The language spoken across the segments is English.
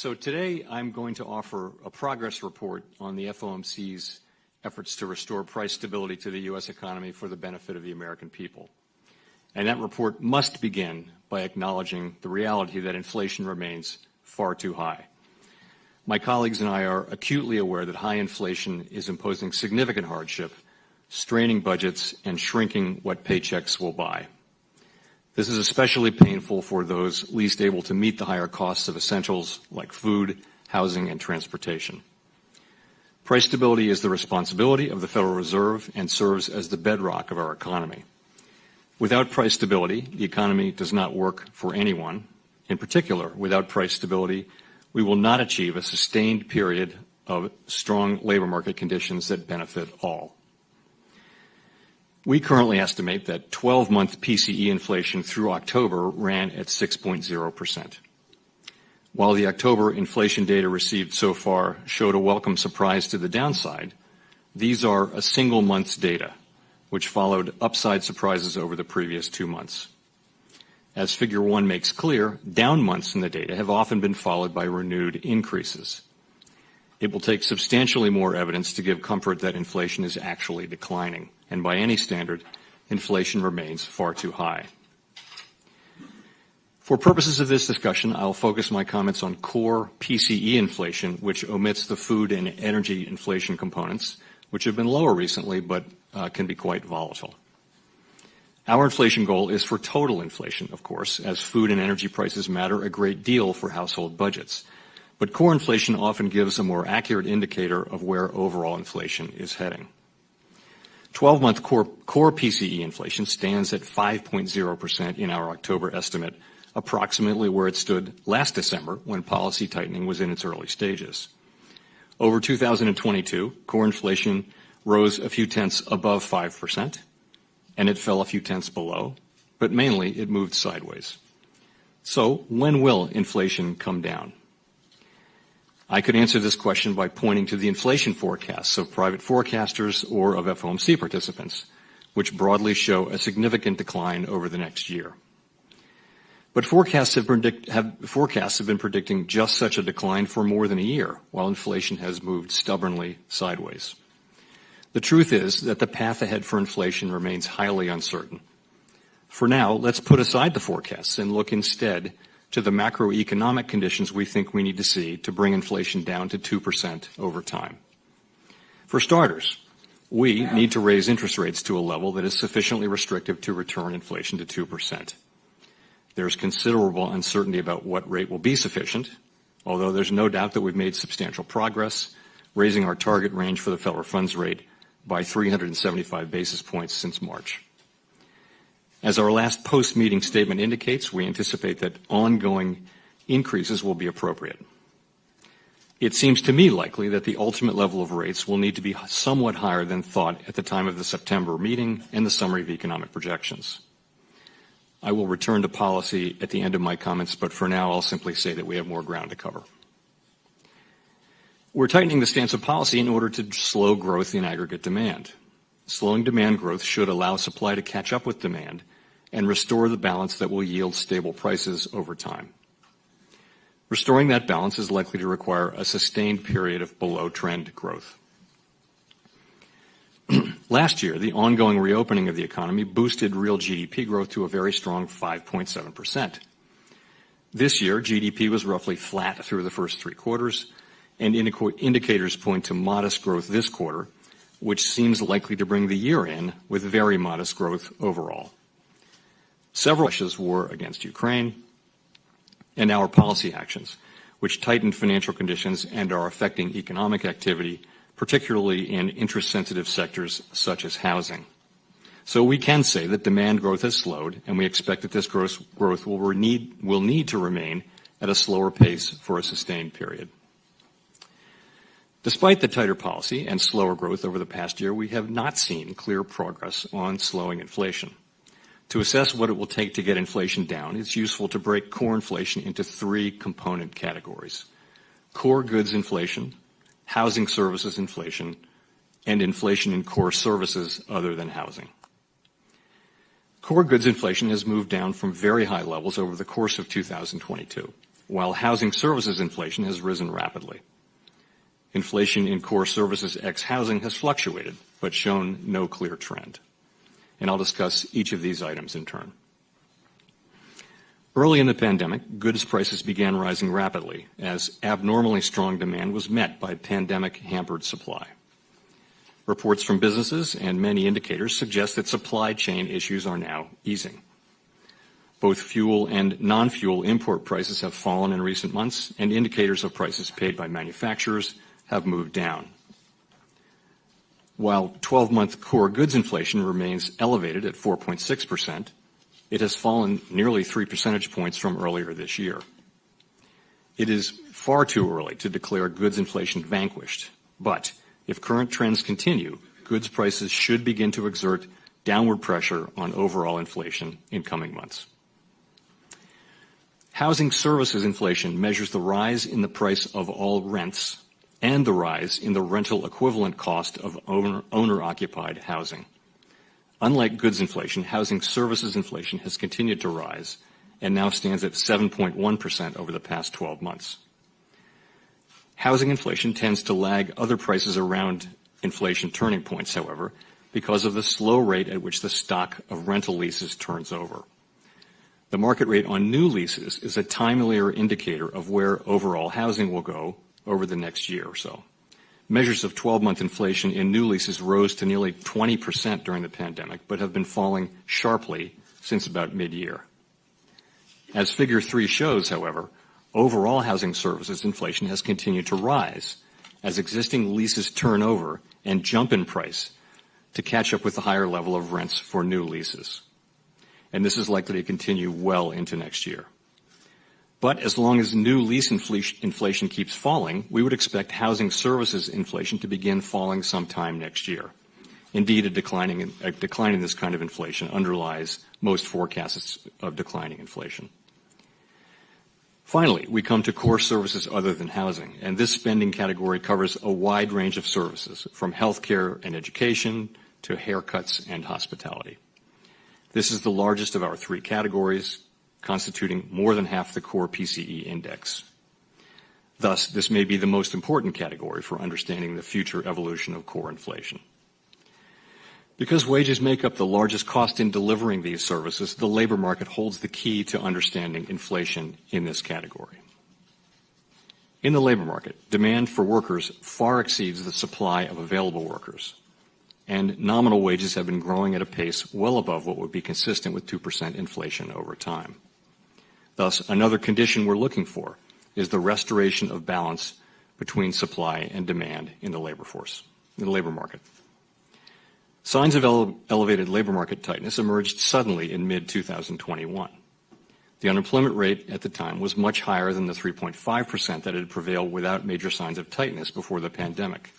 So today I'm going to offer a progress report on the FOMC's efforts to restore price stability to the U.S. economy for the benefit of the American people. And that report must begin by acknowledging the reality that inflation remains far too high. My colleagues and I are acutely aware that high inflation is imposing significant hardship, straining budgets, and shrinking what paychecks will buy. This is especially painful for those least able to meet the higher costs of essentials like food, housing, and transportation. Price stability is the responsibility of the Federal Reserve and serves as the bedrock of our economy. Without price stability, the economy does not work for anyone. In particular, without price stability, we will not achieve a sustained period of strong labor market conditions that benefit all. We currently estimate that 12-month PCE inflation through October ran at 6.0%. While the October inflation data received so far showed a welcome surprise to the downside, these are a single month's data, which followed upside surprises over the previous 2 months. As Figure 1 makes clear, down months in the data have often been followed by renewed increases. It will take substantially more evidence to give comfort that inflation is actually declining, and by any standard, inflation remains far too high. For purposes of this discussion, I'll focus my comments on core PCE inflation, which omits the food and energy inflation components, which have been lower recently but can be quite volatile. Our inflation goal is for total inflation, of course, as food and energy prices matter a great deal for household budgets. But core inflation often gives a more accurate indicator of where overall inflation is heading. 12-month core PCE inflation stands at 5.0% in our October estimate, approximately where it stood last December when policy tightening was in its early stages. Over 2022, core inflation rose a few tenths above 5%, and it fell a few tenths below, but mainly it moved sideways. So when will inflation come down? I could answer this question by pointing to the inflation forecasts of private forecasters or of FOMC participants, which broadly show a significant decline over the next year. But forecasts have been predicting just such a decline for more than a year, while inflation has moved stubbornly sideways. The truth is that the path ahead for inflation remains highly uncertain. For now, let's put aside the forecasts and look instead to the macroeconomic conditions we think we need to see to bring inflation down to 2% over time. For starters, we need to raise interest rates to a level that is sufficiently restrictive to return inflation to 2%. There's considerable uncertainty about what rate will be sufficient, although there's no doubt that we've made substantial progress, raising our target range for the federal funds rate by 375 basis points since March. As our last post-meeting statement indicates, we anticipate that ongoing increases will be appropriate. It seems to me likely that the ultimate level of rates will need to be somewhat higher than thought at the time of the September meeting and the summary of economic projections. I will return to policy at the end of my comments, but for now I'll simply say that we have more ground to cover. We're tightening the stance of policy in order to slow growth in aggregate demand. Slowing demand growth should allow supply to catch up with demand and restore the balance that will yield stable prices over time. Restoring that balance is likely to require a sustained period of below-trend growth. Last year, the ongoing reopening of the economy boosted real GDP growth to a very strong 5.7%. This year, GDP was roughly flat through the first 3 quarters, and indicators point to modest growth this quarter, which seems likely to bring the year in with very modest growth overall. Several Russia's war against Ukraine and our policy actions, which tightened financial conditions and are affecting economic activity, particularly in interest-sensitive sectors such as housing. So we can say that demand growth has slowed, and we expect that this growth will need to remain at a slower pace for a sustained period. Despite the tighter policy and slower growth over the past year, we have not seen clear progress on slowing inflation. To assess what it will take to get inflation down, it's useful to break core inflation into 3 component categories: core goods inflation, housing services inflation, and inflation in core services other than housing. Core goods inflation has moved down from very high levels over the course of 2022, while housing services inflation has risen rapidly. Inflation in core services ex housing has fluctuated, but shown no clear trend. And I'll discuss each of these items in turn. Early in the pandemic, goods prices began rising rapidly as abnormally strong demand was met by pandemic-hampered supply. Reports from businesses and many indicators suggest that supply chain issues are now easing. Both fuel and non-fuel import prices have fallen in recent months, and indicators of prices paid by manufacturers have moved down. While 12-month core goods inflation remains elevated at 4.6%, it has fallen nearly 3 percentage points from earlier this year. It is far too early to declare goods inflation vanquished, but if current trends continue, goods prices should begin to exert downward pressure on overall inflation in coming months. Housing services inflation measures the rise in the price of all rents and the rise in the rental equivalent cost of owner-occupied housing. Unlike goods inflation, housing services inflation has continued to rise and now stands at 7.1% over the past 12 months. Housing inflation tends to lag other prices around inflation turning points, however, because of the slow rate at which the stock of rental leases turns over. The market rate on new leases is a timelier indicator of where overall housing will go over the next year or so. Measures of 12-month inflation in new leases rose to nearly 20% during the pandemic, but have been falling sharply since about mid-year. As Figure 3 shows, however, overall housing services inflation has continued to rise as existing leases turn over and jump in price to catch up with the higher level of rents for new leases. And this is likely to continue well into next year. But as long as new lease inflation keeps falling, we would expect housing services inflation to begin falling sometime next year. Indeed, a decline in this kind of inflation underlies most forecasts of declining inflation. Finally, we come to core services other than housing, and this spending category covers a wide range of services, from healthcare and education to haircuts and hospitality. This is the largest of our three categories, constituting more than half the core PCE index. Thus, this may be the most important category for understanding the future evolution of core inflation. Because wages make up the largest cost in delivering these services, the labor market holds the key to understanding inflation in this category. In the labor market, demand for workers far exceeds the supply of available workers, and nominal wages have been growing at a pace well above what would be consistent with 2% inflation over time. Thus, another condition we're looking for is the restoration of balance between supply and demand in the labor market. Signs of elevated labor market tightness emerged suddenly in mid-2021. The unemployment rate at the time was much higher than the 3.5% that had prevailed without major signs of tightness before the pandemic.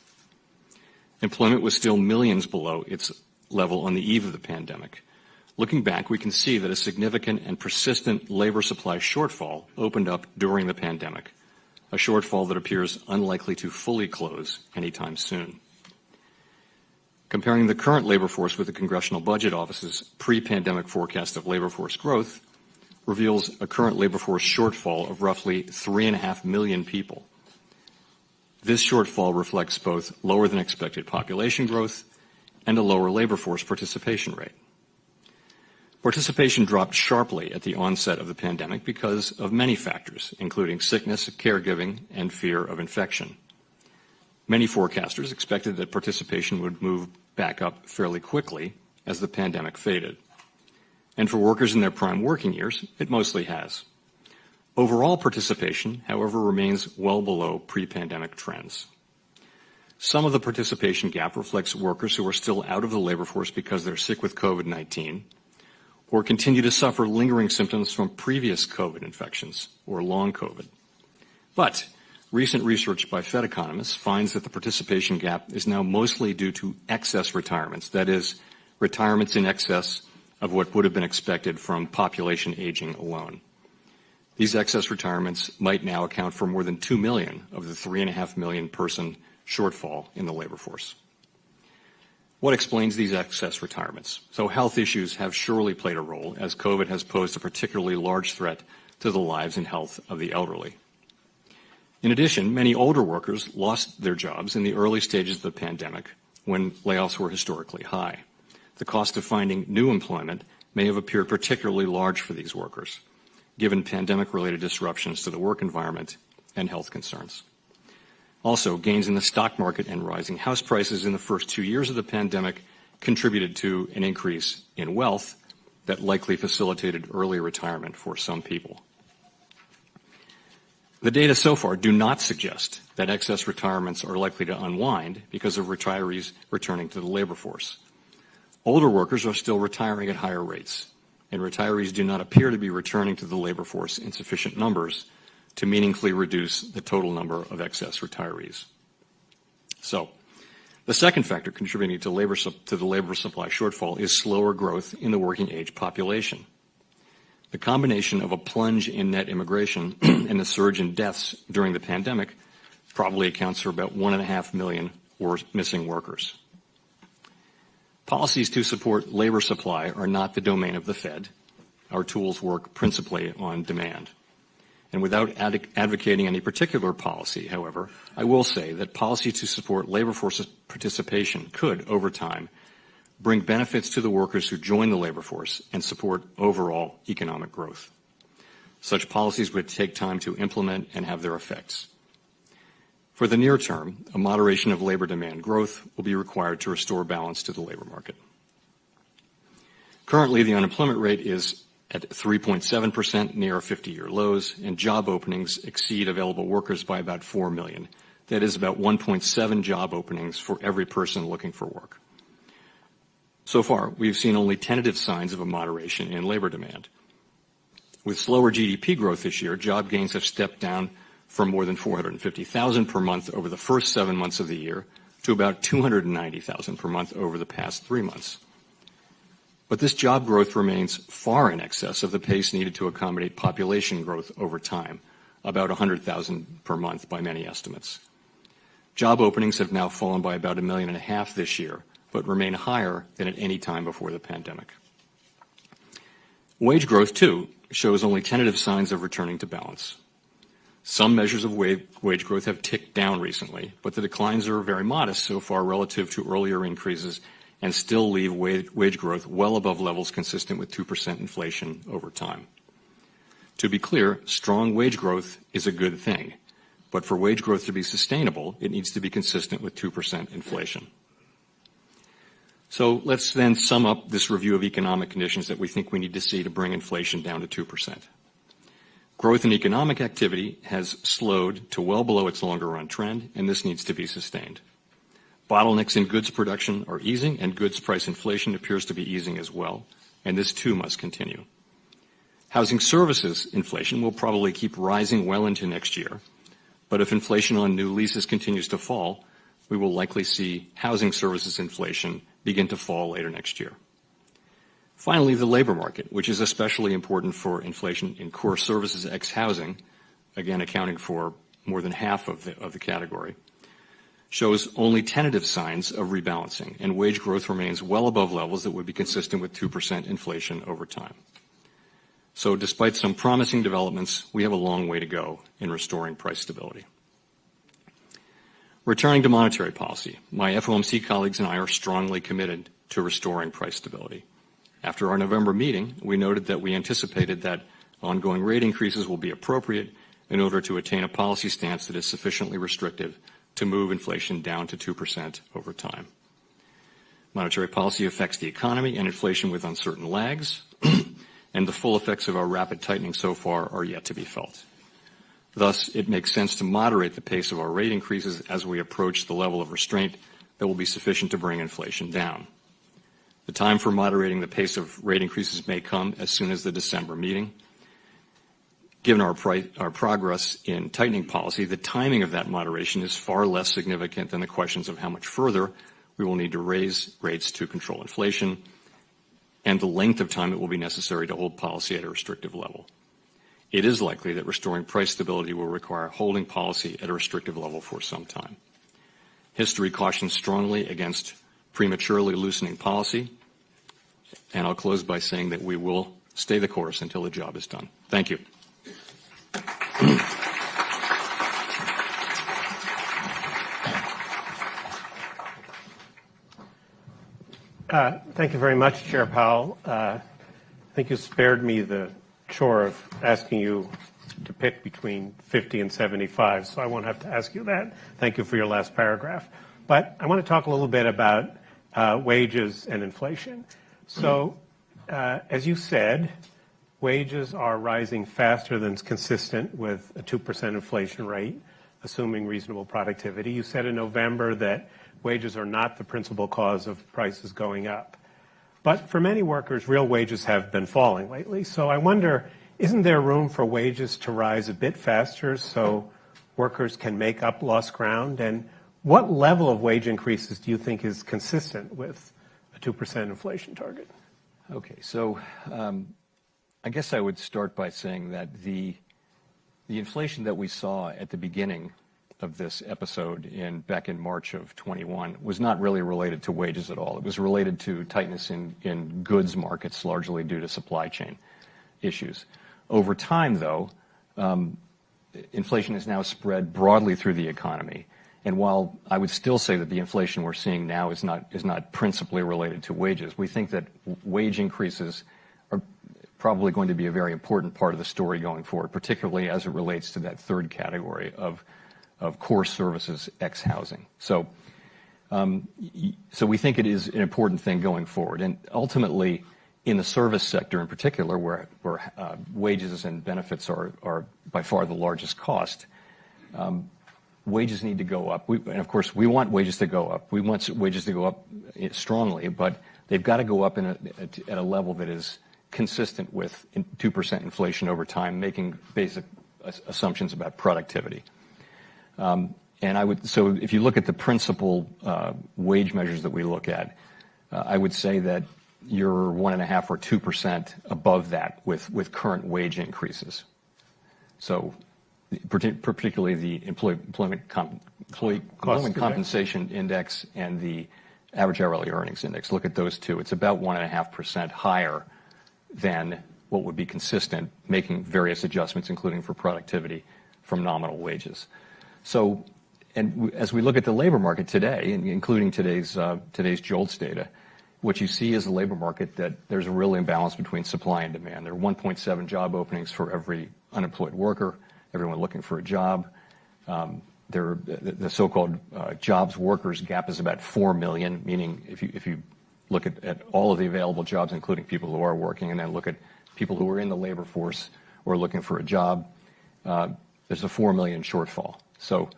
Employment was still millions below its level on the eve of the pandemic. Looking back, we can see that a significant and persistent labor supply shortfall opened up during the pandemic, a shortfall that appears unlikely to fully close anytime soon. Comparing the current labor force with the Congressional Budget Office's pre-pandemic forecast of labor force growth reveals a current labor force shortfall of roughly 3.5 million people. This shortfall reflects both lower than expected population growth and a lower labor force participation rate. Participation dropped sharply at the onset of the pandemic because of many factors, including sickness, caregiving, and fear of infection. Many forecasters expected that participation would move back up fairly quickly as the pandemic faded. And for workers in their prime working years, it mostly has. Overall participation, however, remains well below pre-pandemic trends. Some of the participation gap reflects workers who are still out of the labor force because they're sick with COVID-19 or continue to suffer lingering symptoms from previous COVID infections or long COVID. But recent research by Fed economists finds that the participation gap is now mostly due to excess retirements, that is, retirements in excess of what would have been expected from population aging alone. These excess retirements might now account for more than 2 million of the 3.5 million person shortfall in the labor force. What explains these excess retirements? So health issues have surely played a role, as COVID has posed a particularly large threat to the lives and health of the elderly. In addition, many older workers lost their jobs in the early stages of the pandemic when layoffs were historically high. The cost of finding new employment may have appeared particularly large for these workers, given pandemic-related disruptions to the work environment and health concerns. Also, gains in the stock market and rising house prices in the first 2 years of the pandemic contributed to an increase in wealth that likely facilitated early retirement for some people. The data so far do not suggest that excess retirements are likely to unwind because of retirees returning to the labor force. Older workers are still retiring at higher rates, and retirees do not appear to be returning to the labor force in sufficient numbers to meaningfully reduce the total number of excess retirees. So, the second factor contributing to the labor supply shortfall is slower growth in the working age population. The combination of a plunge in net immigration and a surge in deaths during the pandemic probably accounts for about 1.5 million missing workers. Policies to support labor supply are not the domain of the Fed. Our tools work principally on demand. And without advocating any particular policy, however, I will say that policy to support labor force participation could, over time, bring benefits to the workers who join the labor force and support overall economic growth. Such policies would take time to implement and have their effects. For the near term, a moderation of labor demand growth will be required to restore balance to the labor market. Currently, the unemployment rate is at 3.7%, near 50-year lows, and job openings exceed available workers by about 4 million. That is about 1.7 job openings for every person looking for work. So far, we've seen only tentative signs of a moderation in labor demand. With slower GDP growth this year, job gains have stepped down from more than 450,000 per month over the first 7 months of the year to about 290,000 per month over the past 3 months. But this job growth remains far in excess of the pace needed to accommodate population growth over time, about 100,000 per month by many estimates. Job openings have now fallen by about 1.5 million this year, but remain higher than at any time before the pandemic. Wage growth, too, shows only tentative signs of returning to balance. Some measures of wage growth have ticked down recently, but the declines are very modest so far relative to earlier increases and still leave wage growth well above levels consistent with 2% inflation over time. To be clear, strong wage growth is a good thing, but for wage growth to be sustainable, it needs to be consistent with 2% inflation. So let's then sum up this review of economic conditions that we think we need to see to bring inflation down to 2%. Growth in economic activity has slowed to well below its longer-run trend, and this needs to be sustained. Bottlenecks in goods production are easing, and goods price inflation appears to be easing as well, and this too must continue. Housing services inflation will probably keep rising well into next year, but if inflation on new leases continues to fall, we will likely see housing services inflation begin to fall later next year. Finally, the labor market, which is especially important for inflation in core services ex-housing, again accounting for more than half of the category, shows only tentative signs of rebalancing, and wage growth remains well above levels that would be consistent with 2% inflation over time. So despite some promising developments, we have a long way to go in restoring price stability. Returning to monetary policy, my FOMC colleagues and I are strongly committed to restoring price stability. After our November meeting, we noted that we anticipated that ongoing rate increases will be appropriate in order to attain a policy stance that is sufficiently restrictive to move inflation down to 2% over time. Monetary policy affects the economy and inflation with uncertain lags, and the full effects of our rapid tightening so far are yet to be felt. Thus, it makes sense to moderate the pace of our rate increases as we approach the level of restraint that will be sufficient to bring inflation down. The time for moderating the pace of rate increases may come as soon as the December meeting. Given our progress in tightening policy, the timing of that moderation is far less significant than the questions of how much further we will need to raise rates to control inflation and the length of time it will be necessary to hold policy at a restrictive level. It is likely that restoring price stability will require holding policy at a restrictive level for some time. History cautions strongly against prematurely loosening policy, and I'll close by saying that we will stay the course until the job is done. Thank you. Thank you very much, Chair Powell. I think you spared me the chore of asking you to pick between 50 and 75, so I won't have to ask you that. Thank you for your last paragraph. But I want to talk a little bit about wages and inflation. So, as you said, wages are rising faster than is consistent with a 2% inflation rate, assuming reasonable productivity. You said in November that wages are not the principal cause of prices going up. But for many workers, real wages have been falling lately. So I wonder, isn't there room for wages to rise a bit faster so workers can make up lost ground? And what level of wage increases do you think is consistent with a 2% inflation target? Okay, so I guess I would start by saying that the inflation that we saw at the beginning of this episode back in March of 21 was not really related to wages at all. It was related to tightness in goods markets, largely due to supply chain issues. Over time, though, inflation has now spread broadly through the economy. And while I would still say that the inflation we're seeing now is not principally related to wages, we think that wage increases are probably going to be a very important part of the story going forward, particularly as it relates to that third category of core services ex housing. So we think it is an important thing going forward. And ultimately, in the service sector in particular, where wages and benefits are by far the largest cost, wages need to go up. And of course, we want wages to go up. We want wages to go up strongly, but they've got to go up at a level that is consistent with 2% inflation over time, making basic assumptions about productivity. So if you look at the principal wage measures that we look at, I would say that you're 1.5% or 2% above that with current wage increases. So particularly the employment compensation index and the average hourly earnings index. Look at those two. It's about 1.5% higher than what would be consistent, making various adjustments, including for productivity, from nominal wages. So, and as we look at the labor market today, including today's JOLTS data, what you see is a labor market that there's a real imbalance between supply and demand. There are 1.7 job openings for every unemployed worker, everyone looking for a job. The so-called jobs workers gap is about 4 million, meaning if you look at all of the available jobs, including people who are working, and then look at people who are in the labor force or looking for a job, there's a 4 million shortfall. So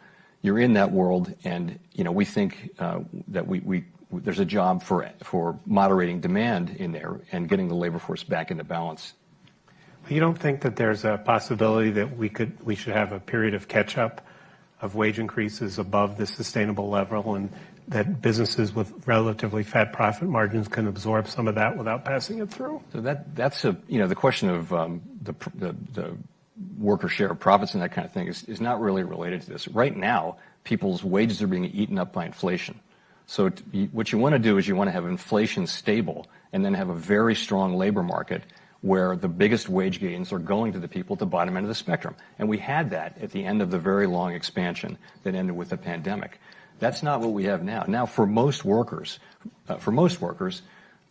you're in that world, and we think that there's a job for moderating demand in there and getting the labor force back into balance. You don't think that there's a possibility that we should have a period of catch-up of wage increases above the sustainable level, and that businesses with relatively fat profit margins can absorb some of that without passing it through? So that's the question of the worker share of profits and that kind of thing is not really related to this. Right now, people's wages are being eaten up by inflation. So what you want to do is you want to have inflation stable and then have a very strong labor market where the biggest wage gains are going to the people at the bottom end of the spectrum. And we had that at the end of the very long expansion that ended with the pandemic. That's not what we have now. Now, for most workers,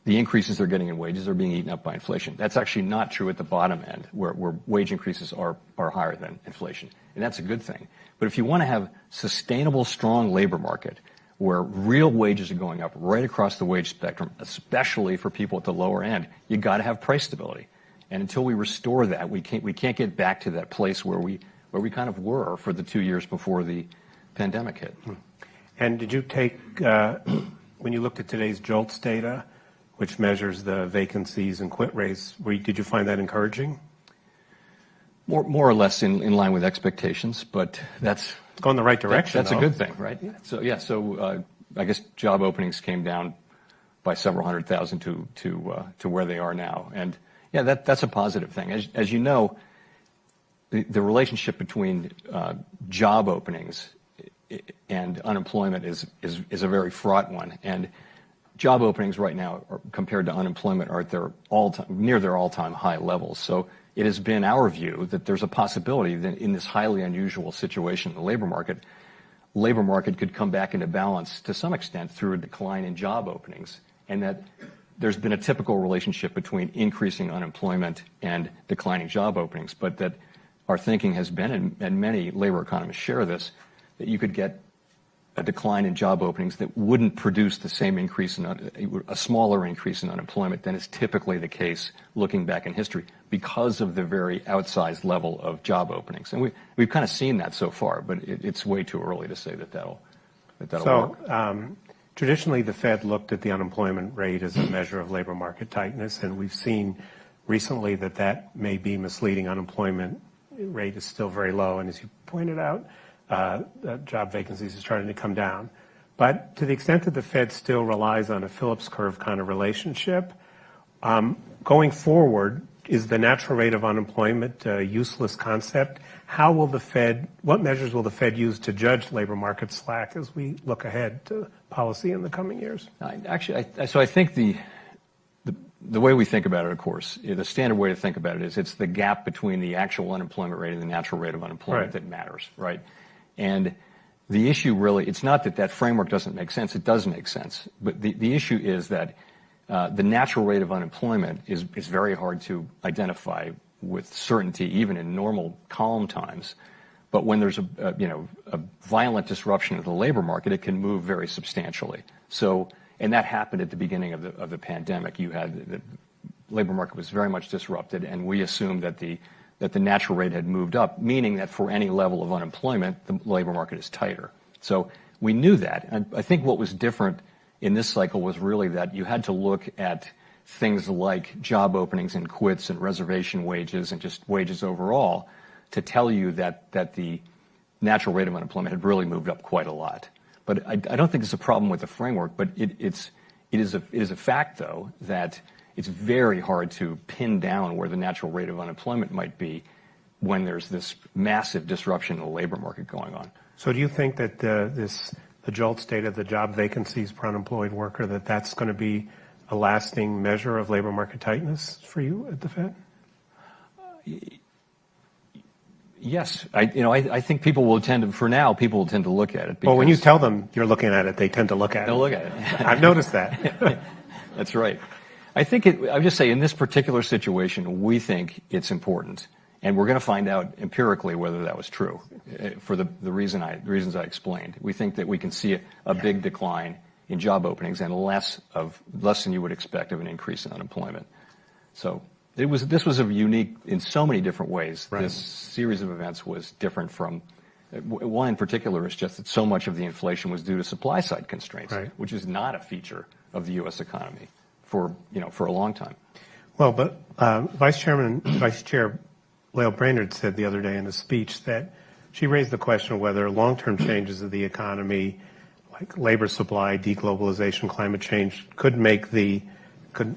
the increases they're getting in wages are being eaten up by inflation. That's actually not true at the bottom end, where wage increases are higher than inflation. And that's a good thing. But if you want to have sustainable, strong labor market where real wages are going up right across the wage spectrum, especially for people at the lower end, you got to have price stability. And until we restore that, we can't get back to that place where we kind of were for the 2 years before the pandemic hit. And did you take, when you looked at today's JOLTS data, which measures the vacancies and quit rates, did you find that encouraging? More or less in line with expectations, but that's going the right direction. That's a good thing, right? Yeah. So I guess job openings came down by several 100,000 to where they are now, and yeah, that's a positive thing. As you know, the relationship between job openings and unemployment is a very fraught one, and job openings right now, compared to unemployment, are at near their all-time high levels. So it has been our view that there's a possibility that in this highly unusual situation in the labor market could come back into balance to some extent through a decline in job openings, and that there's been a typical relationship between increasing unemployment and declining job openings, but that our thinking has been, and many labor economists share this, that you could get a decline in job openings that wouldn't produce the same increase a smaller increase in unemployment than is typically the case looking back in history because of the very outsized level of job openings. And we've kind of seen that so far, but it's way too early to say that'll work. Traditionally, the Fed looked at the unemployment rate as a measure of labor market tightness, and we've seen recently that may be misleading. Unemployment rate is still very low, and as you pointed out, job vacancies are starting to come down. But to the extent that the Fed still relies on a Phillips curve kind of relationship, going forward, is the natural rate of unemployment a useless concept? What measures will the Fed use to judge labor market slack as we look ahead to policy in the coming years? So I think the way we think about it, of course, the standard way to think about it is it's the gap between the actual unemployment rate and the natural rate of unemployment that matters, right? And the issue really, it's not that framework doesn't make sense. It does make sense. But the issue is that the natural rate of unemployment is very hard to identify with certainty, even in normal calm times. But when there's a violent disruption of the labor market, it can move very substantially. And that happened at the beginning of the pandemic. The labor market was very much disrupted, and we assumed that the natural rate had moved up, meaning that for any level of unemployment, the labor market is tighter. So we knew that. And I think what was different in this cycle was really that you had to look at things like job openings and quits and reservation wages and just wages overall to tell you that the natural rate of unemployment had really moved up quite a lot. But I don't think it's a problem with the framework, but it is a fact, though, that it's very hard to pin down where the natural rate of unemployment might be when there's this massive disruption in the labor market going on. So do you think that the JOLTS data, the job vacancies per unemployed worker, that's going to be a lasting measure of labor market tightness for you at the Fed? Yes. I think people will tend to look at it. Well, when you tell them you're looking at it, they tend to look at it. They'll look at it. I've noticed that. That's right. I would just say in this particular situation, we think it's important. And we're going to find out empirically whether that was true for the reasons I explained. We think that we can see a big decline in job openings and less than you would expect of an increase in unemployment. So this was a unique in so many different ways. Right. This series of events was different from one in particular is just that so much of the inflation was due to supply side constraints, right, which is not a feature of the U.S. economy for a long time. Well, but Vice Chair Lael Brainerd said the other day in a speech that she raised the question of whether long-term changes of the economy, like labor supply, deglobalization, climate change, could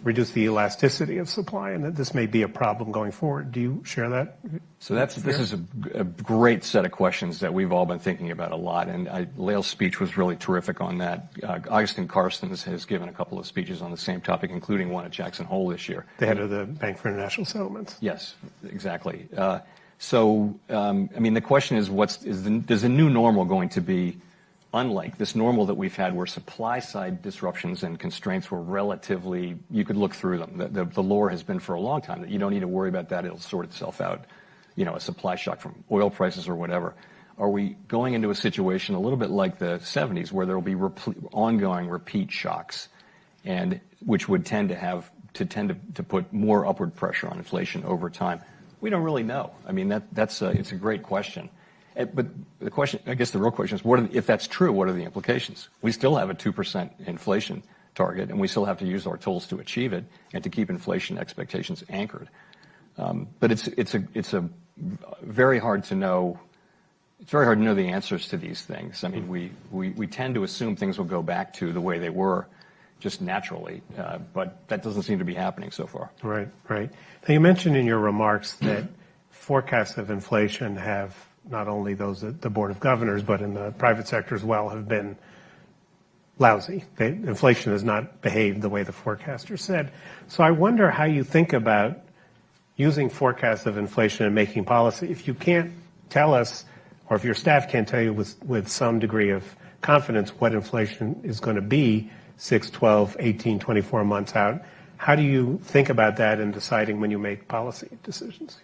reduce the elasticity of supply, and that this may be a problem going forward. Do you share that? So this is a great set of questions that we've all been thinking about a lot, and Lael's speech was really terrific on that. Augustin Carstens has given a couple of speeches on the same topic, including one at Jackson Hole this year. The head of the Bank for International Settlements. Yes, exactly. The question is, is the new normal going to be unlike this normal that we've had where supply side disruptions and constraints were relatively, you could look through them. The lore has been for a long time that you don't need to worry about that. It'll sort itself out, a supply shock from oil prices or whatever. Are we going into a situation a little bit like the 70s where there will be ongoing repeat shocks, and which would tend to put more upward pressure on inflation over time? We don't really know. It's a great question. But the question, I guess the real question is, if that's true, what are the implications? We still have a 2% inflation target, and we still have to use our tools to achieve it and to keep inflation expectations anchored. But it's very hard to know. It's very hard to know the answers to these things. We tend to assume things will go back to the way they were, just naturally, but that doesn't seem to be happening so far. Right. Now, you mentioned in your remarks that forecasts of inflation have, not only those at the Board of Governors, but in the private sector as well, have been lousy. Inflation has not behaved the way the forecaster said. So I wonder how you think about using forecasts of inflation and making policy, if you can't tell us, or if your staff can't tell you with some degree of confidence what inflation is going to be 6, 12, 18, 24 months out, how do you think about that in deciding when you make policy decisions?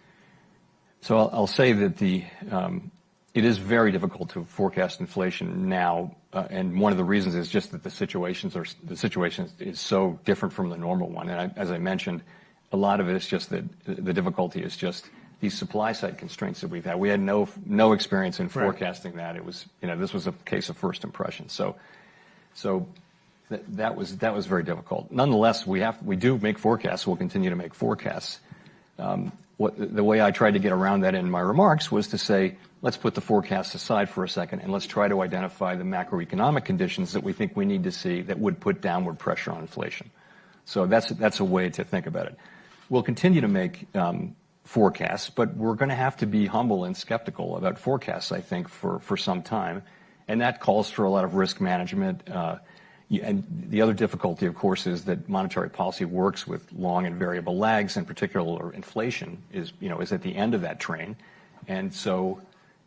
So I'll say that it is very difficult to forecast inflation now, and one of the reasons is just that the situation is so different from the normal one. And as I mentioned, a lot of it is just that the difficulty is just these supply side constraints that we've had. We had no experience in forecasting that. It was, this was a case of first impression. So that was very difficult. Nonetheless, we do make forecasts. We'll continue to make forecasts. The way I tried to get around that in my remarks was to say, let's put the forecasts aside for a second and let's try to identify the macroeconomic conditions that we think we need to see that would put downward pressure on inflation. So that's a way to think about it. We'll continue to make forecasts, but we're going to have to be humble and skeptical about forecasts, I think, for some time. And that calls for a lot of risk management. And the other difficulty, of course, is that monetary policy works with long and variable lags, in particular inflation is at the end of that train. And so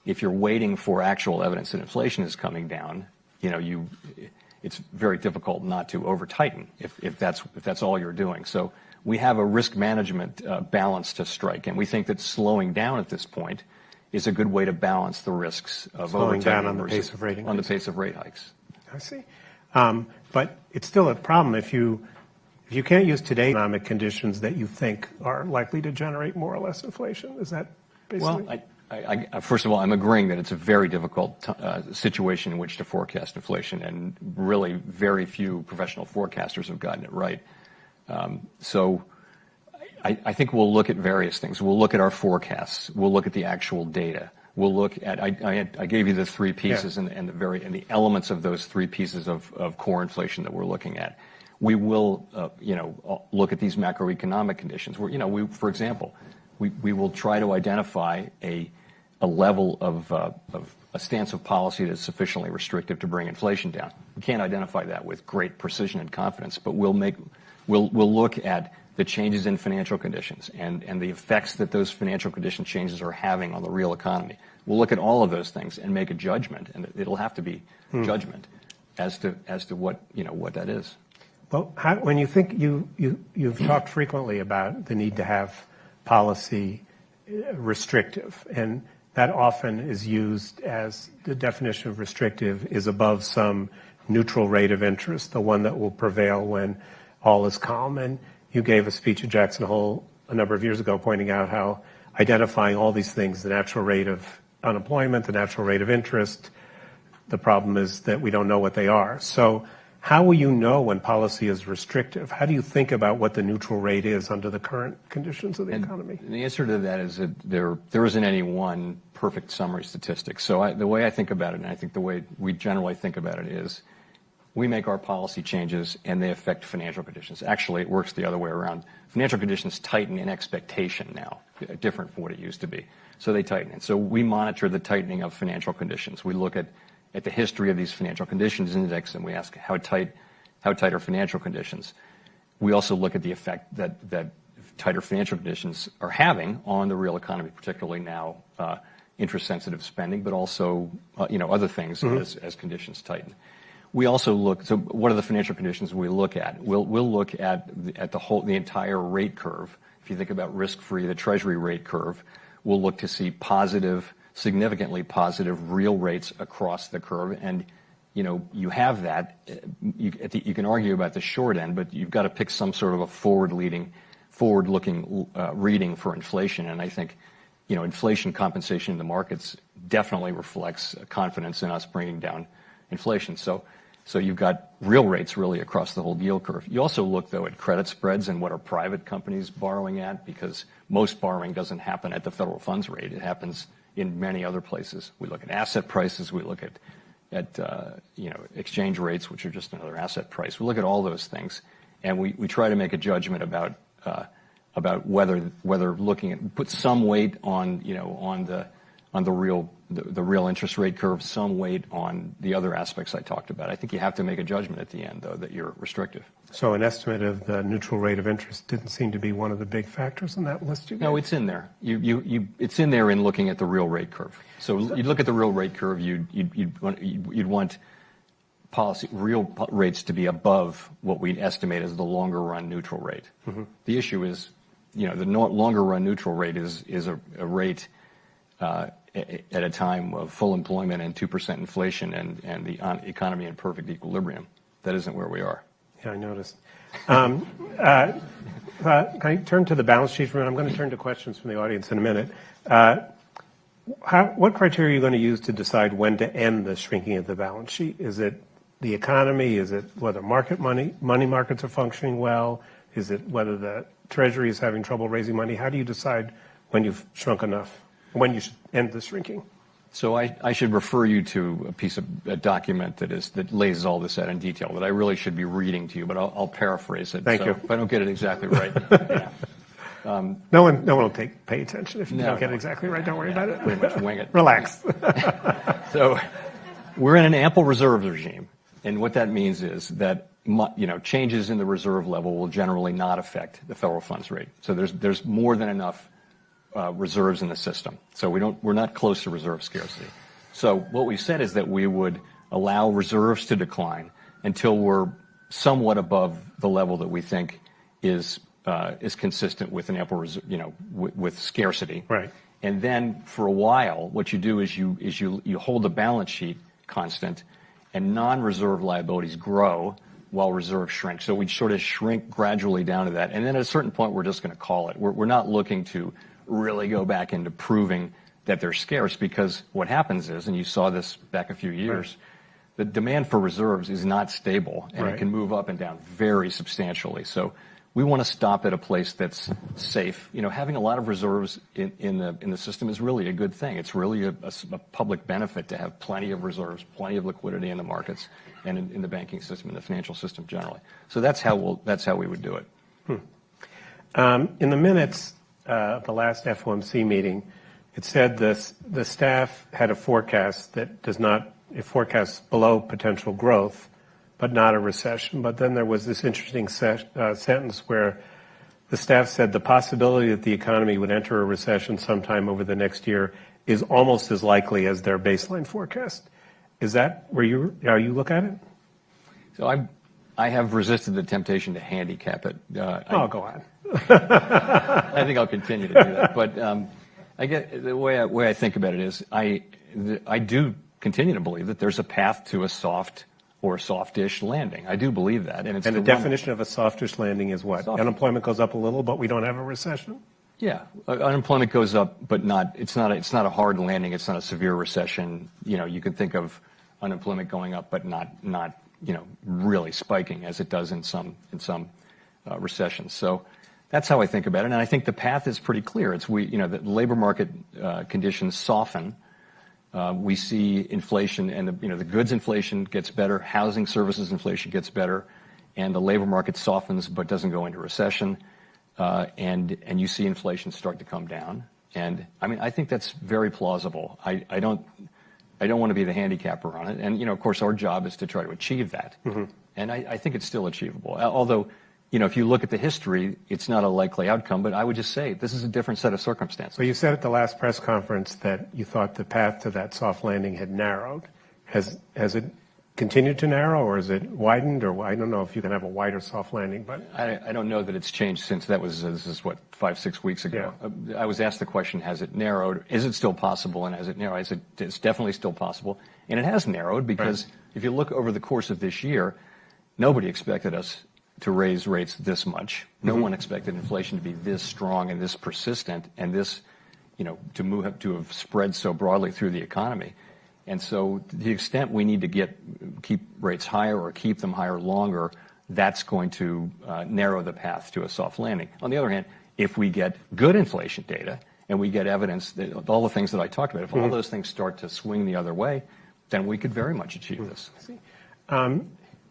if you're waiting for actual evidence that inflation is coming down, it's very difficult not to over-tighten if that's all you're doing. So we have a risk management balance to strike, and we think that slowing down at this point is a good way to balance the risks of slowing down on the pace of rate increase. On the pace of rate hikes. I see. But it's still a problem if you can't use today's economic conditions that you think are likely to generate more or less inflation. Is that basically? Well, first of all, I'm agreeing that it's a very difficult situation in which to forecast inflation, and really very few professional forecasters have gotten it right. So I think we'll look at various things. We'll look at our forecasts. We'll look at the actual data. We'll look at, I gave you the three pieces and the elements of those three pieces of core inflation that we're looking at. We will, look at these macroeconomic conditions where, for example, we will try to identify a level of a stance of policy that's sufficiently restrictive to bring inflation down. We can't identify that with great precision and confidence, but we'll look at the changes in financial conditions and the effects that those financial condition changes are having on the real economy. We'll look at all of those things and make a judgment, and it'll have to be judgment as to what that is. Well, when you think you've talked frequently about the need to have policy restrictive, and that often is used as the definition of restrictive is above some neutral rate of interest, the one that will prevail when all is calm. And you gave a speech at Jackson Hole a number of years ago pointing out how identifying all these things, the natural rate of unemployment, the natural rate of interest, the problem is that we don't know what they are. So how will you know when policy is restrictive? How do you think about what the neutral rate is under the current conditions of the economy? The answer to that is that there isn't any one perfect summary statistic. So the way I think about it, and I think the way we generally think about it, is we make our policy changes and they affect financial conditions. Actually, it works the other way around. Financial conditions tighten in expectation now, different from what it used to be. So they tighten. And so we monitor the tightening of financial conditions. We look at the history of these financial conditions index, and we ask how tight are financial conditions. We also look at the effect that tighter financial conditions are having on the real economy, particularly now interest-sensitive spending, but also other things as conditions tighten. We also look. So, what are the financial conditions we look at? We'll look at the entire rate curve. If you think about risk-free, the Treasury rate curve, we'll look to see significantly positive real rates across the curve, and you have that. You can argue about the short end, but you've got to pick some sort of a forward-looking reading for inflation, and I think inflation compensation in the markets definitely reflects confidence in us bringing down inflation. So you've got real rates really across the whole yield curve. You also look, though, at credit spreads and what are private companies borrowing at, because most borrowing doesn't happen at the federal funds rate. It happens in many other places. We look at asset prices. We look at exchange rates, which are just another asset price. We look at all those things, and we try to make a judgment about whether put some weight on the the real interest rate curve, some weight on the other aspects I talked about. I think you have to make a judgment at the end, though, that you're restrictive. So an estimate of the neutral rate of interest didn't seem to be one of the big factors in that list you gave? No, it's in there. It's in there in looking at the real rate curve. So you'd look at the real rate curve, you'd want real rates to be above what we'd estimate as the longer run neutral rate. Mm-hmm. The issue is, the longer run neutral rate is a rate at a time of full employment and 2% inflation and the economy in perfect equilibrium. That isn't where we are. Yeah, I noticed. Can I turn to the balance sheet for a minute? I'm going to turn to questions from the audience in a minute. What criteria are you going to use to decide when to end the shrinking of the balance sheet? Is it the economy? Is it whether money markets are functioning well? Is it whether the Treasury is having trouble raising money? How do you decide when you've shrunk enough, when you should end the shrinking? So I should refer you to a document that lays all this out in detail that I really should be reading to you, but I'll paraphrase it. Thank you. If I don't get it exactly right. Yeah. No one will pay attention if you don't get it exactly right. Don't worry about it. Pretty much wing it. Relax. So we're in an ample reserves regime, and what that means is that changes in the reserve level will generally not affect the federal funds rate. So there's more than enough reserves in the system. So we're not close to reserve scarcity. So what we said is that we would allow reserves to decline until we're somewhat above the level that we think is consistent with an ample with scarcity. Right. And then for a while, what you do is you hold the balance sheet constant, and non-reserve liabilities grow while reserves shrink. So we sort of shrink gradually down to that. And then at a certain point, we're just going to call it. We're not looking to really go back into proving that they're scarce, because what happens is, and you saw this back a few years, right, the demand for reserves is not stable, and right, it can move up and down very substantially. So we want to stop at a place that's safe. Having a lot of reserves in the system is really a good thing. It's really a public benefit to have plenty of reserves, plenty of liquidity in the markets and in the banking system and the financial system generally. So that's how we would do it. In the minutes of the last FOMC meeting, it said the staff had a forecast that it forecasts below potential growth, but not a recession. But then there was this interesting sentence where the staff said the possibility that the economy would enter a recession sometime over the next year is almost as likely as their baseline forecast. Is that how you look at it? So I have resisted the temptation to handicap it. Go on. I think I'll continue to do that. But I get the way I think about it is I do continue to believe that there's a path to a soft or softish landing. I do believe that. And the definition of a softish landing is what? Unemployment goes up a little, but we don't have a recession? Yeah. Unemployment goes up, but it's not a hard landing. It's not a severe recession. You can think of unemployment going up, but not really spiking as it does in some recessions. So that's how I think about it. And I think the path is pretty clear. It's the labor market conditions soften. We see inflation, and the goods inflation gets better, housing services inflation gets better, and the labor market softens but doesn't go into recession, and you see inflation start to come down. And I think that's very plausible. I don't want to be the handicapper on it. And of course, our job is to try to achieve that. Mm-hmm. And I think it's still achievable. Although, if you look at the history, it's not a likely outcome, but I would just say this is a different set of circumstances. Well, you said at the last press conference that you thought the path to that soft landing had narrowed. Has it continued to narrow, or is it widened? Or I don't know if you can have a wider soft landing, but I don't know that it's changed since this is 5-6 weeks ago. Yeah. I was asked the question, has it narrowed? Is it still possible? And has it narrowed? I said, it's definitely still possible. And it has narrowed because if you look over the course of this year, nobody expected us to raise rates this much. No one expected inflation to be this strong and this persistent and this, to have spread so broadly through the economy. And so to the extent we need to keep rates higher or keep them higher longer, that's going to narrow the path to a soft landing. On the other hand, if we get good inflation data and we get evidence that all the things that I talked about, if all those things start to swing the other way, then we could very much achieve this.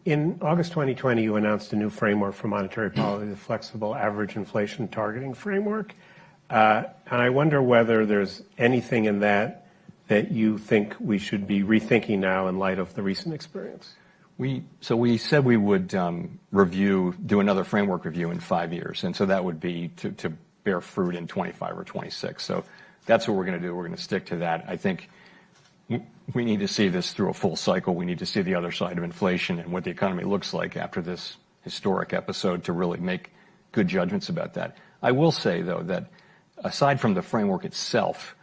In August 2020, you announced a new framework for monetary policy, the flexible average inflation targeting framework. And I wonder whether there's anything in that that you think we should be rethinking now in light of the recent experience? So we said we would do another framework review in 5 years, and so that would be to bear fruit in 25 or 26. So that's what we're going to do. We're going to stick to that. I think we need to see this through a full cycle. We need to see the other side of inflation and what the economy looks like after this historic episode to really make good judgments about that. I will say, though, that aside from the framework itself,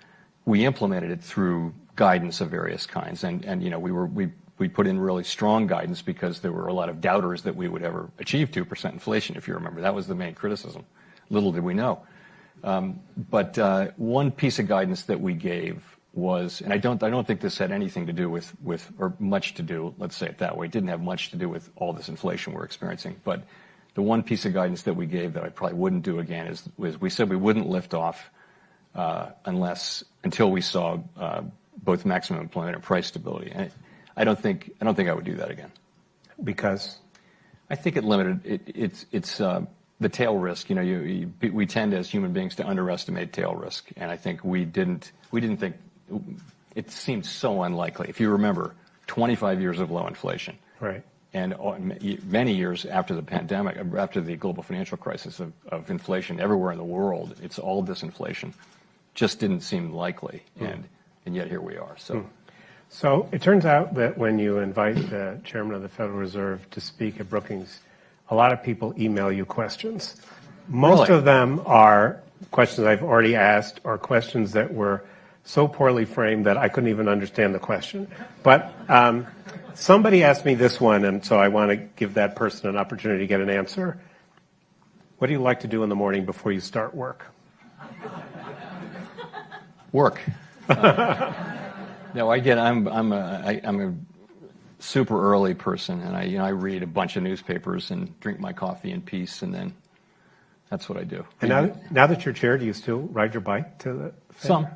we implemented it through guidance of various kinds, and you know, we put in really strong guidance because there were a lot of doubters that we would ever achieve 2% inflation. If you remember, that was the main criticism. Little did we know. But one piece of guidance that we gave was, and I don't think this had anything to do with or much to do. Let's say it that way. It didn't have much to do with all this inflation we're experiencing, but the one piece of guidance that we gave that I probably wouldn't do again is we said we wouldn't lift off until we saw both maximum employment and price stability. And I don't think I would do that again. Because? I think it limited it's the tail risk. You know, we tend as human beings to underestimate tail risk, and I think we didn't think it seemed so unlikely. If you remember, 25 years of low inflation. Right. And many years after the pandemic, after the global financial crisis of inflation everywhere in the world, it's all disinflation. Just didn't seem likely, and yet here we are. So it turns out that when you invite the chairman of the Federal Reserve to speak at Brookings, a lot of people email you questions. Most Really? of them are questions I've already asked or questions that were so poorly framed that I couldn't even understand the question. But somebody asked me this one, and so I want to give that person an opportunity to get an answer. What do you like to do in the morning before you start work? Work. No, I'm a super early person, and I read a bunch of newspapers and drink my coffee in peace, and then that's what I do. And now that you're chair, do you still ride your bike to the fair?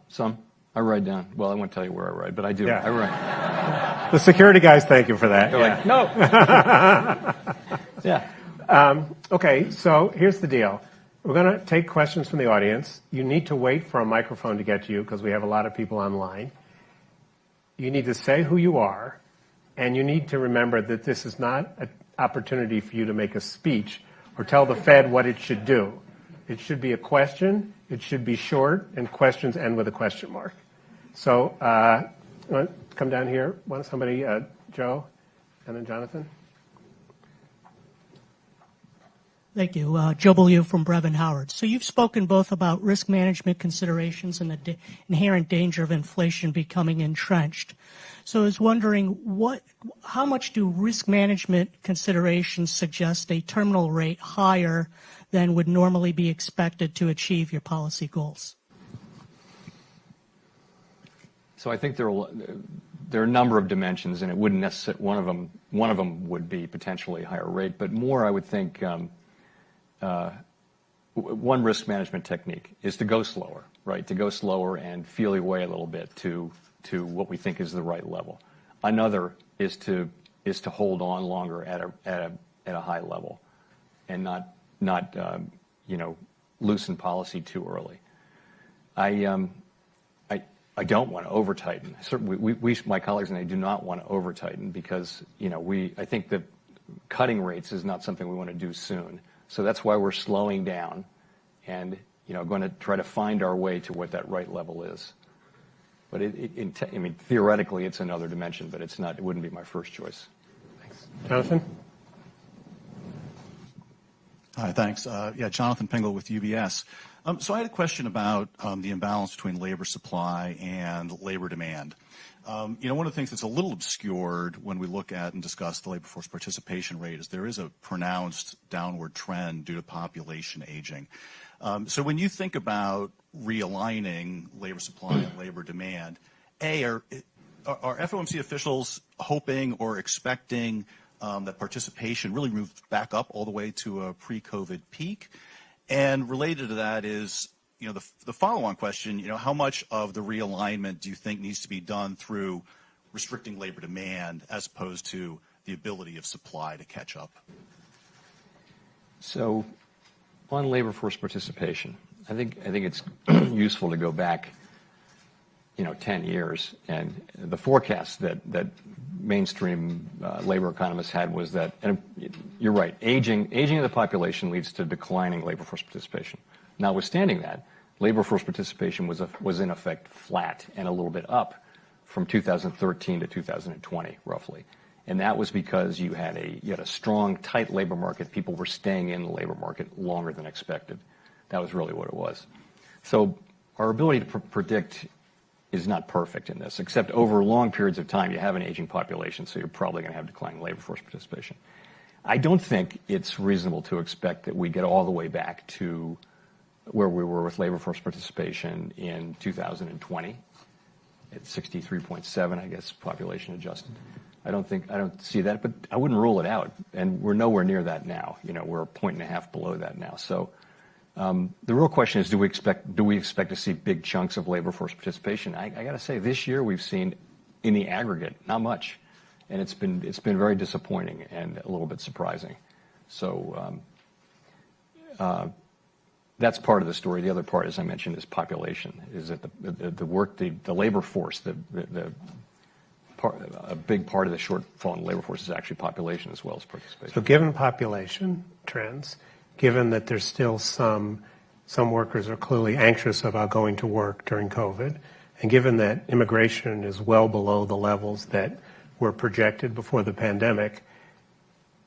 Some. I ride down. Well, I won't tell you where I ride, but I do. Yeah. I ride. The security guys thank you for that. They're like, no. Yeah. Okay, so here's the deal. We're going to take questions from the audience. You need to wait for a microphone to get to you because we have a lot of people online. You need to say who you are, and you need to remember that this is not an opportunity for you to make a speech or tell the Fed what it should do. It should be a question. It should be short, and questions end with a question mark. So come down here. Want somebody, Joe, and then Jonathan? Thank you. Joe Beaulieu from Brevin Howard. So you've spoken both about risk management considerations and the inherent danger of inflation becoming entrenched. So I was wondering, how much do risk management considerations suggest a terminal rate higher than would normally be expected to achieve your policy goals? So I think there are a number of dimensions, and it wouldn't necessarily one of them would be potentially a higher rate, but more I would think. One risk management technique is to go slower, right? To go slower and feel your way a little bit to what we think is the right level. Another is to hold on longer at a high level, and not loosen policy too early. I don't want to over tighten. Certainly, my colleagues and I do not want to over tighten because I think that cutting rates is not something we want to do soon. So that's why we're slowing down and, going to try to find our way to what that right level is. But theoretically, it's another dimension, but it's not. It wouldn't be my first choice. Thanks. Jonathan? Hi, thanks. Jonathan Pingle with UBS. So I had a question about the imbalance between labor supply and labor demand. One of the things that's a little obscured when we look at and discuss the labor force participation rate is there is a pronounced downward trend due to population aging. So when you think about realigning labor supply and labor demand, are FOMC officials hoping or expecting that participation really moves back up all the way to a pre-COVID peak? And related to that is, the follow-on question, how much of the realignment do you think needs to be done through restricting labor demand as opposed to the ability of supply to catch up? So on labor force participation, I think it's useful to go back 10 years. And the forecast that mainstream labor economists had was that, and you're right, aging of the population leads to declining labor force participation. Notwithstanding that, labor force participation was in effect flat and a little bit up from 2013 to 2020, roughly. And that was because you had a strong, tight labor market. People were staying in the labor market longer than expected. That was really what it was. So our ability to predict is not perfect in this, except over long periods of time, you have an aging population, so you're probably going to have declining labor force participation. I don't think it's reasonable to expect that we get all the way back to where we were with labor force participation in 2020 at 63.7, I guess, population adjusted. I don't see that, but I wouldn't rule it out. And we're nowhere near that now. We're a point and a half below that now. So the real question is, do we expect to see big chunks of labor force participation? I got to say, this year we've seen, in the aggregate, not much, and it's been very disappointing and a little bit surprising. So that's part of the story. The other part, as I mentioned, is population. Is that the labor force, a big part of the shortfall in the labor force is actually population as well as participation. So given population trends, given that there's still some workers are clearly anxious about going to work during COVID, and given that immigration is well below the levels that were projected before the pandemic,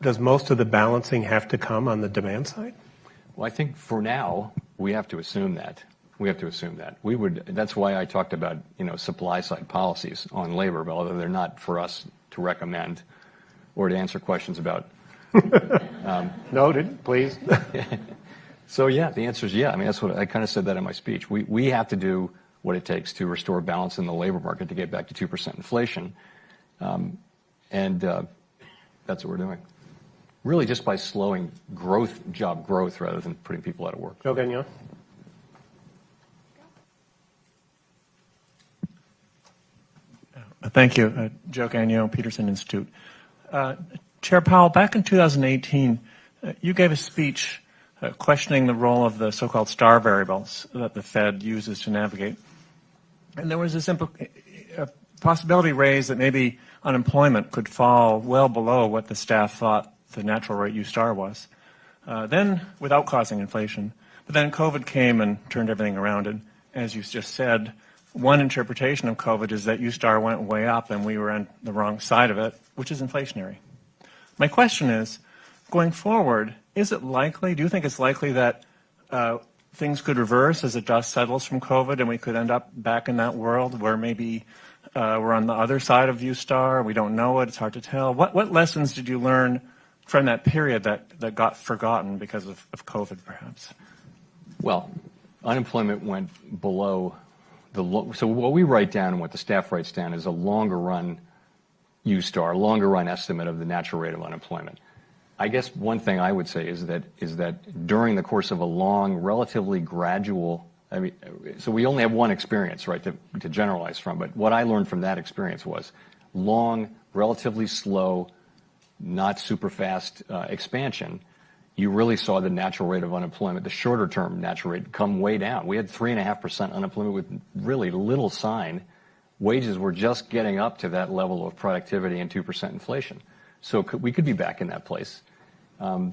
does most of the balancing have to come on the demand side? Well, I think for now, we have to assume that. That's why I talked about, supply side policies on labor, but although they're not for us to recommend or to answer questions about. Noted, please. So yeah, the answer is yeah. I mean, that's what I kind of said that in my speech. We have to do what it takes to restore balance in the labor market to get back to 2% inflation. And that's what we're doing. Really just by slowing job growth rather than putting people out of work. Joe Gagnon. Thank you. Joe Gagnon, Peterson Institute. Chair Powell, back in 2018, you gave a speech questioning the role of the so-called star variables that the Fed uses to navigate. And there was this possibility raised that maybe unemployment could fall well below what the staff thought the natural rate U star was, then without causing inflation. But then COVID came and turned everything around. And as you just said, one interpretation of COVID is that U star went way up and we were on the wrong side of it, which is inflationary. My question is, going forward, do you think it's likely that things could reverse as the dust settles from COVID and we could end up back in that world where maybe we're on the other side of U star, we don't know it, it's hard to tell? What lessons did you learn from that period that got forgotten because of COVID, perhaps? Well, unemployment went below so what we write down and what the staff writes down is a longer run U star, longer run estimate of the natural rate of unemployment. I guess one thing I would say is that during the course of a long, relatively gradual, so we only have one experience, right, to generalize from, but what I learned from that experience was long, relatively slow, not super fast expansion. You really saw the natural rate of unemployment, the shorter term natural rate, come way down. We had 3.5% unemployment with really little sign. Wages were just getting up to that level of productivity and 2% inflation. So we could be back in that place. I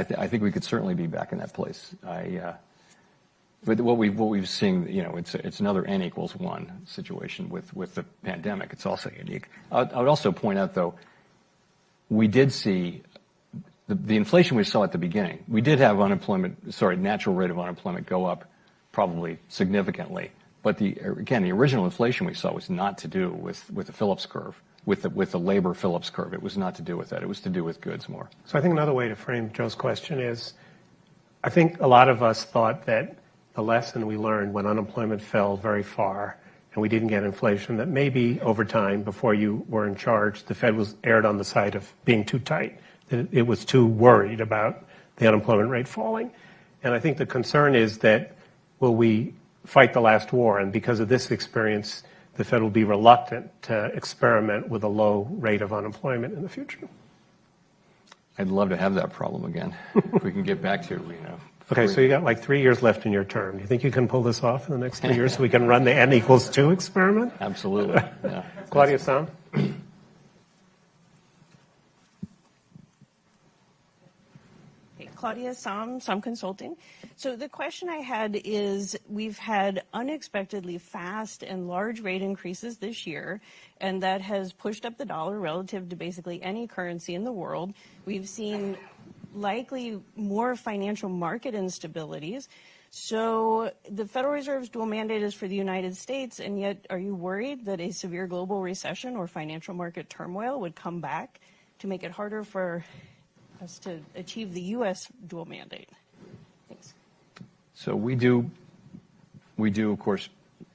think we could certainly be back in that place. But what we've seen, it's another N equals 1 situation with the pandemic. It's also unique. I would also point out, though, we did see the inflation we saw at the beginning. We did have natural rate of unemployment go up probably significantly. But the original inflation we saw was not to do with the Phillips curve, with the labor Phillips curve. It was not to do with that. It was to do with goods more. So I think another way to frame Joe's question is, I think a lot of us thought that the lesson we learned when unemployment fell very far and we didn't get inflation, that maybe over time, before you were in charge, the Fed was erred on the side of being too tight, that it was too worried about the unemployment rate falling. And I think the concern is that will we fight the last war, and because of this experience, the Fed will be reluctant to experiment with a low rate of unemployment in the future. I'd love to have that problem again. If we can get back to, Okay, so you got like 3 years left in your term. Do you think you can pull this off in the next 3 years so we can run the N=2 experiment? Absolutely. Yeah. Claudia Sam? Claudia Sam Consulting. So the question I had is, we've had unexpectedly fast and large rate increases this year, and that has pushed up the dollar relative to basically any currency in the world. We've seen likely more financial market instabilities. So the Federal Reserve's dual mandate is for the United States, and yet are you worried that a severe global recession or financial market turmoil would come back to make it harder for us to achieve the U.S. dual mandate? Thanks. So we do, of course,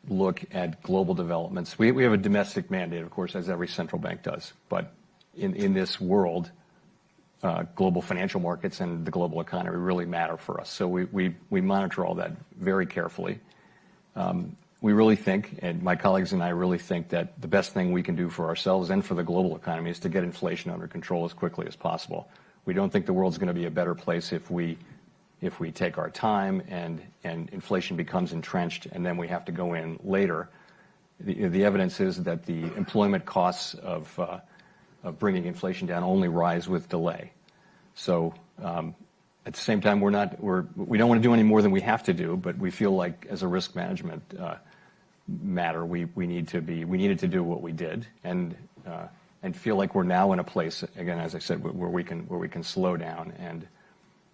look at global developments. We have a domestic mandate, of course, as every central bank does. But in this world, global financial markets and the global economy really matter for us. So we monitor all that very carefully. We really think, and my colleagues and I really think, that the best thing we can do for ourselves and for the global economy is to get inflation under control as quickly as possible. We don't think the world's going to be a better place if we take our time and inflation becomes entrenched and then we have to go in later. The evidence is that the employment costs of bringing inflation down only rise with delay. So at the same time, we don't want to do any more than we have to do, but we feel like as a risk management matter, we needed to do what we did and feel like we're now in a place, again, as I said, where we can slow down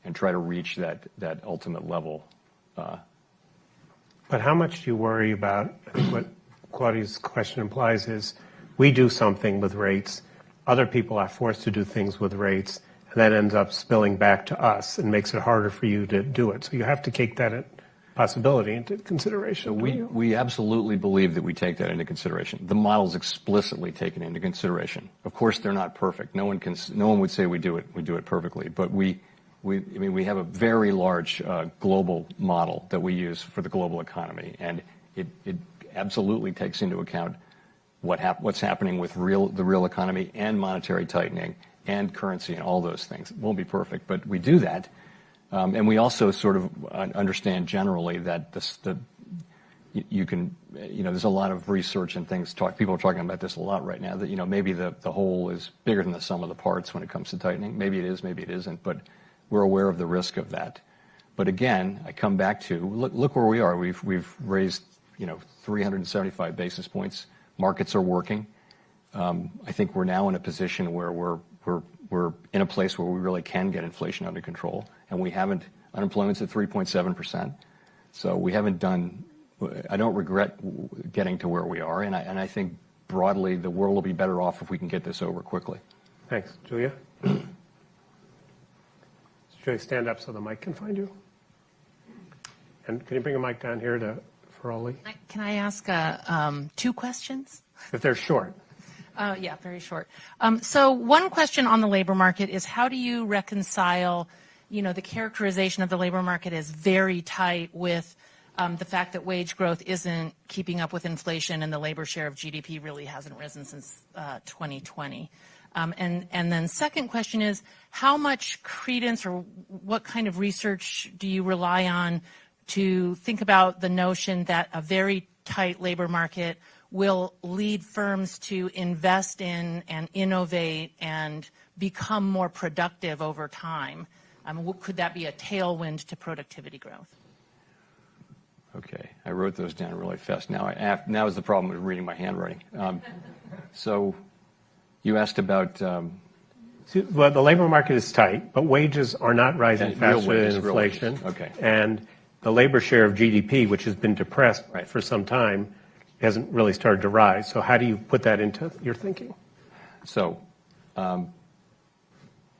and try to reach that ultimate level. But how much do you worry about, I think what Claudia's question implies is, we do something with rates, other people are forced to do things with rates, and that ends up spilling back to us and makes it harder for you to do it. So you have to take that possibility into consideration. We absolutely believe that we take that into consideration. The model's explicitly taken into consideration. Of course, they're not perfect. No one would say we do it perfectly, but we have a very large global model that we use for the global economy, and it absolutely takes into account what's happening with the real economy and monetary tightening and currency and all those things. It won't be perfect, but we do that. And we also sort of understand generally that there's a lot of research and things. People are talking about this a lot right now, that, maybe the whole is bigger than the sum of the parts when it comes to tightening. Maybe it is, maybe it isn't, but we're aware of the risk of that. But again, I come back to, look where we are. We've raised, 375 basis points. Markets are working. I think we're now in a position where we're in a place where we really can get inflation under control, and unemployment's at 3.7%. So I don't regret getting to where we are, and I think broadly the world will be better off if we can get this over quickly. Thanks. Julia? Julia, stand up so the mic can find you. And can you bring a mic down here for Oli? Can I ask 2 questions? If they're short. Yeah, very short. So one question on the labor market is, how do you reconcile, the characterization of the labor market as very tight with the fact that wage growth isn't keeping up with inflation and the labor share of GDP really hasn't risen since 2020? And then second question is, how much credence or what kind of research do you rely on to think about the notion that a very tight labor market will lead firms to invest in and innovate and become more productive over time? Could that be a tailwind to productivity growth? Okay, I wrote those down really fast. Now is the problem with reading my handwriting. So you asked about... Well, the labor market is tight, but wages are not rising faster than inflation. Okay. And the labor share of GDP, which has been depressed for some time, hasn't really started to rise. So how do you put that into your thinking? So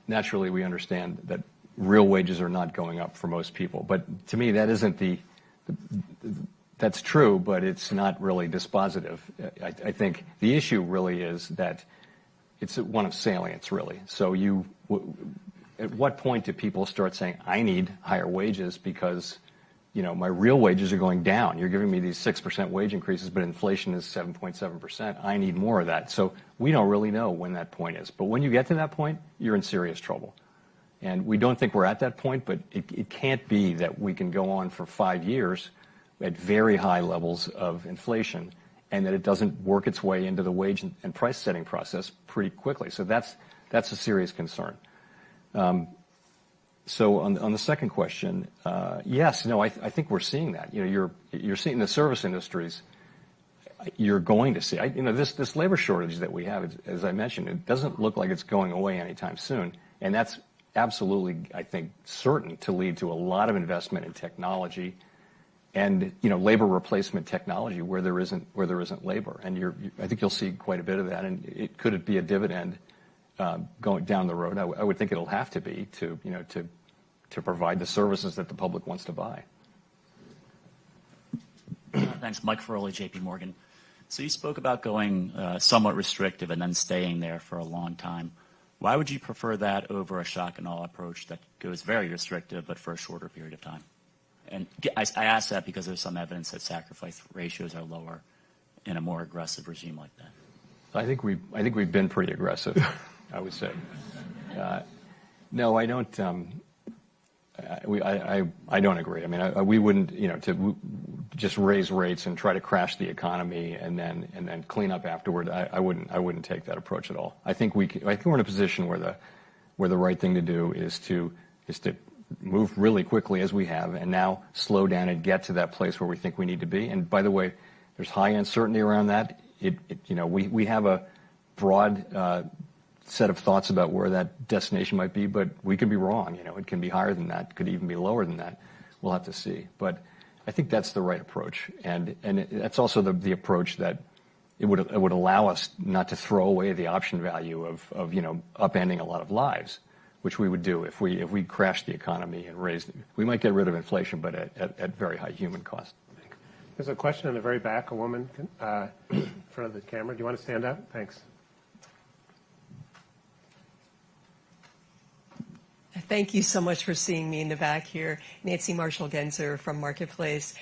naturally we understand that real wages are not going up for most people. But to me, that isn't that's true, but it's not really dispositive. I think the issue really is that it's one of salience, really. So at what point do people start saying, I need higher wages because my real wages are going down. You're giving me these 6% wage increases, but inflation is 7.7%. I need more of that. So we don't really know when that point is. But when you get to that point, you're in serious trouble. And we don't think we're at that point, but it can't be that we can go on for 5 years at very high levels of inflation and that it doesn't work its way into the wage and price setting process pretty quickly. So that's a serious concern. So on the second question, yes, no, I think we're seeing that. You're seeing the service industries. You're going to see, this labor shortage that we have, as I mentioned, it doesn't look like it's going away anytime soon, and that's absolutely, I think, certain to lead to a lot of investment in technology and labor replacement technology where there isn't labor, and I think you'll see quite a bit of that, and could it be a dividend going down the road? I would think it'll have to be to provide the services that the public wants to buy. Thanks, Mike Feroli, J.P. Morgan. So you spoke about going somewhat restrictive and then staying there for a long time. Why would you prefer that over a shock and awe approach that goes very restrictive but for a shorter period of time? And I ask that because there's some evidence that sacrifice ratios are lower in a more aggressive regime like that. I think we've been pretty aggressive, I would say. No, I don't. I don't agree. I mean, we wouldn't, to just raise rates and try to crash the economy and then clean up afterward. I wouldn't take that approach at all. I think we're in a position where the right thing to do is to move really quickly as we have, and now slow down and get to that place where we think we need to be. And by the way, there's high uncertainty around that. We have a broad set of thoughts about where that destination might be, but we could be wrong. It can be higher than that, could even be lower than that. We'll have to see. But I think that's the right approach, and that's also the approach that it would allow us not to throw away the option value of upending a lot of lives, which we would do if we crashed the economy and raised it. We might get rid of inflation, but at very high human cost. There's a question in the very back, a woman in front of the camera. Do you want to stand up? Thanks. Thank you so much for seeing me in the back here. Nancy Marshall-Genzer from Marketplace.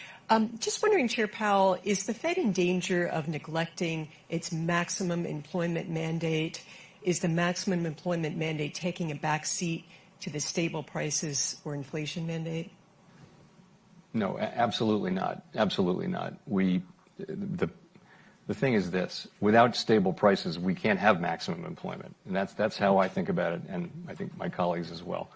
Just wondering, Chair Powell, is the Fed in danger of neglecting its maximum employment mandate? Is the maximum employment mandate taking a back seat to the stable prices or inflation mandate? No, absolutely not. Absolutely not. The thing is this: without stable prices, we can't have maximum employment, and that's how I think about it, and I think my colleagues as well.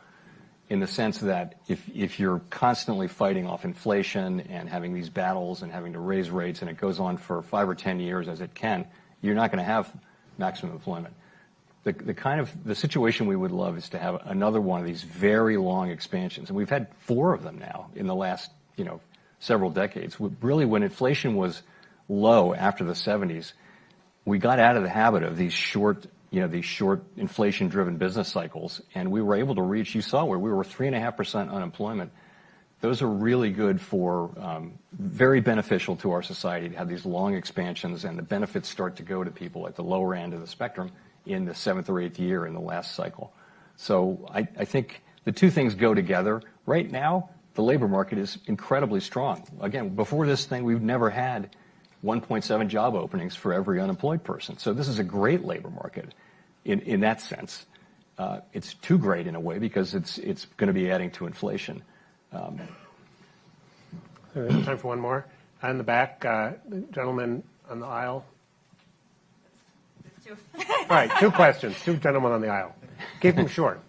In the sense that if you're constantly fighting off inflation and having these battles and having to raise rates, and it goes on for 5 or 10 years as it can, you're not going to have maximum employment. The situation we would love is to have another one of these very long expansions, and we've had 4 of them now in the last several decades. Really, when inflation was low after the 70s, we got out of the habit of these short inflation-driven business cycles, and we were able to reach, you saw where we were 3.5% unemployment. Those are really good for, very beneficial to our society to have these long expansions, and the benefits start to go to people at the lower end of the spectrum in the 7th or 8th year in the last cycle. So I think the two things go together. Right now, the labor market is incredibly strong. Again, before this thing, we've never had 1.7 job openings for every unemployed person. So this is a great labor market in that sense. It's too great in a way because it's going to be adding to inflation. Time for one more. In the back, the gentleman on the aisle. All right, 2 questions. 2 gentlemen on the aisle. Keep them short.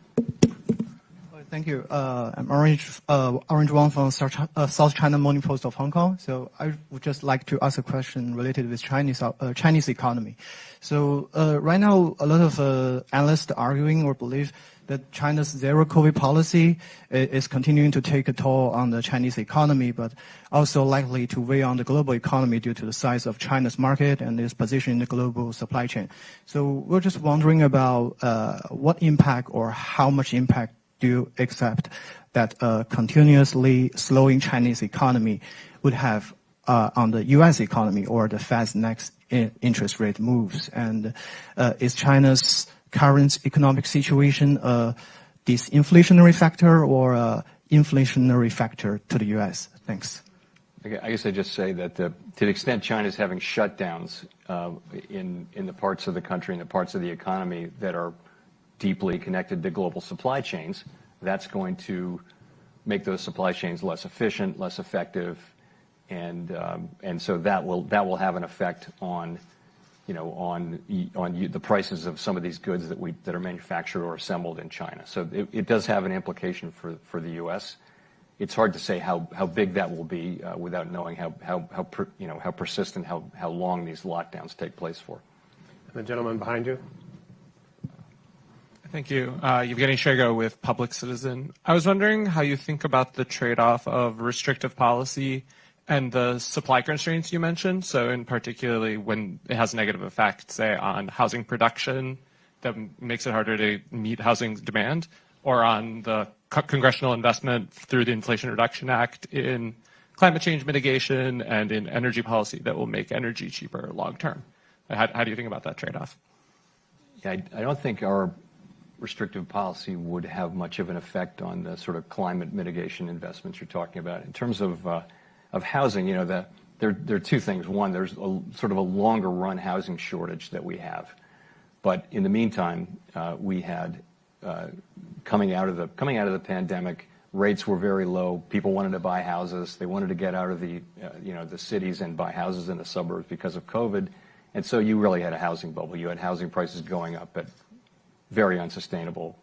Thank you. I'm Orange Wang from South China Morning Post of Hong Kong. So I would just like to ask a question related with Chinese economy. So right now, a lot of analysts are arguing or believe that China's zero COVID policy is continuing to take a toll on the Chinese economy, but also likely to weigh on the global economy due to the size of China's market and its position in the global supply chain. So we're just wondering about what impact or how much impact do you accept that continuously slowing Chinese economy would have on the U.S. economy or the Fed's next interest rate moves? And is China's current economic situation a disinflationary factor or a inflationary factor to the U.S.? Thanks. I guess I just say that to the extent China's having shutdowns in the parts of the country and the parts of the economy that are deeply connected to global supply chains, that's going to make those supply chains less efficient, less effective, and so that will have an effect on the prices of some of these goods that are manufactured or assembled in China. So it does have an implication for the U.S. It's hard to say how big that will be without knowing how persistent, how long these lockdowns take place for. The gentleman behind you. Thank you. Evgeny Shego with Public Citizen. I was wondering how you think about the trade-off of restrictive policy and the supply constraints you mentioned. So in particularly when it has negative effects, say, on housing production that makes it harder to meet housing demand, or on the congressional investment through the Inflation Reduction Act in climate change mitigation and in energy policy that will make energy cheaper long term. How do you think about that trade-off? Yeah, I don't think our restrictive policy would have much of an effect on the sort of climate mitigation investments you're talking about. In terms of housing, there are two things. One, there's sort of a longer run housing shortage that we have. But in the meantime, we had coming out of the pandemic, rates were very low. People wanted to buy houses. They wanted to get out of the cities and buy houses in the suburbs because of COVID. And so you really had a housing bubble. You had housing prices going up at very unsustainable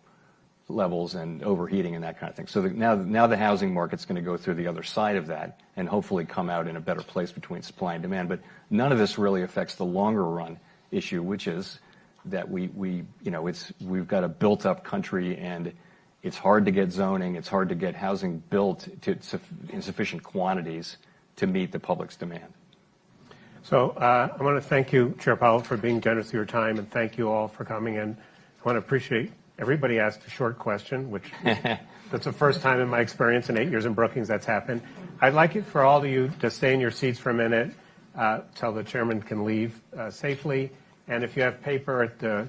levels and overheating and that kind of thing. So now the housing market's going to go through the other side of that and hopefully come out in a better place between supply and demand. But none of this really affects the longer run issue, which is that we've got a built up country and it's hard to get zoning, it's hard to get housing built in sufficient quantities to meet the public's demand. So I want to thank you, Chair Powell, for being generous with your time, and thank you all for coming in. I want to appreciate everybody asked a short question, which that's the first time in my experience in 8 years in Brookings that's happened. I'd like it for all of you to stay in your seats for a minute till the chairman can leave safely. And if you have paper at the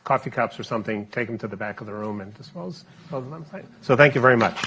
coffee cups or something, take them to the back of the room and dispose of them. So thank you very much.